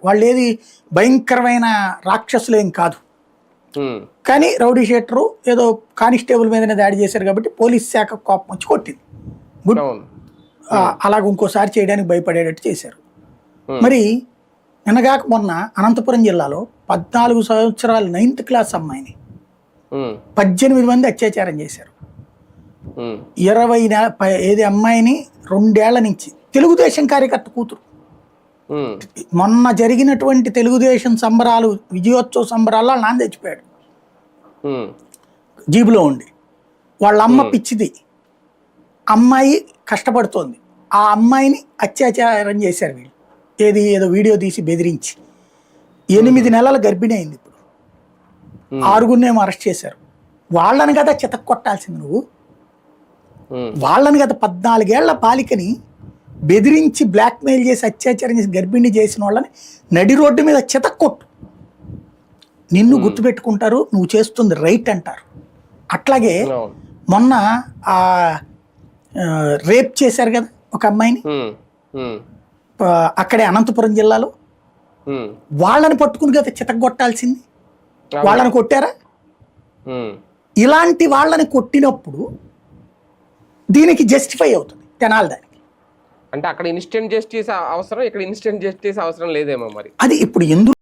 వాళ్ళు ఏది భయంకరమైన రాక్షసులేం కాదు. కానీ రౌడీ షీటరు ఏదో కానిస్టేబుల్ మీదనే దాడి చేశారు కాబట్టి పోలీస్ శాఖ కోపం వచ్చి కొట్టింది. గుడ్. అలాగ ఇంకోసారి చేయడానికి భయపడేటట్టు చేశారు. మరి నిన్నగాక మొన్న అనంతపురం జిల్లాలో 14 సంవత్సరాల 9th క్లాస్ అమ్మాయిని 18 మంది అత్యాచారం చేశారు. 20 ఏది అమ్మాయిని 2 ఏళ్ల నుంచి తెలుగుదేశం కార్యకర్త కూతురు. మొన్న జరిగినటువంటి తెలుగుదేశం సంబరాలు, విజయోత్సవ సంబరాల్లో నాన్న తెచ్చిపోయాడు జీబులో ఉండి. వాళ్ళ అమ్మ పిచ్చిది, అమ్మాయి కష్టపడుతోంది. ఆ అమ్మాయిని అత్యాచారం చేశారు వీళ్ళు. ఏదో వీడియో తీసి బెదిరించి 8 నెలల గర్భిణి అయింది. ఇప్పుడు 6గురినేమో అరెస్ట్ చేశారు. వాళ్ళని కదా చితక్ కొట్టాల్సింది నువ్వు. వాళ్ళని కదా 14 ఏళ్ల బాలికని బెదిరించి బ్లాక్మెయిల్ చేసి అత్యాచారం చేసి గర్భిణి చేసిన వాళ్ళని నడి రోడ్డు మీద చితక్కొట్టు. నిన్ను గుర్తుపెట్టుకుంటారు, నువ్వు చేస్తుంది రైట్ అంటారు. అట్లాగే మొన్న రేప్ చేశారు కదా ఒక అమ్మాయిని, అక్కడే అనంతపురం జిల్లాలో. వాళ్ళని పట్టుకుని కదా చితక్కొట్టాల్సింది. వాళ్ళని కొట్టారా? ఇలాంటి వాళ్ళని కొట్టినప్పుడు దీనికి జస్టిఫై అవుతుంది తెనాలి దానికి. అంటే అక్కడ ఇన్స్టెంట్ జస్టిస్ అవసరం, ఇక్కడ ఇన్స్టెంట్ జస్టిస్ అవసరం లేదేమో మరి. అది ఇప్పుడు ఎందుకు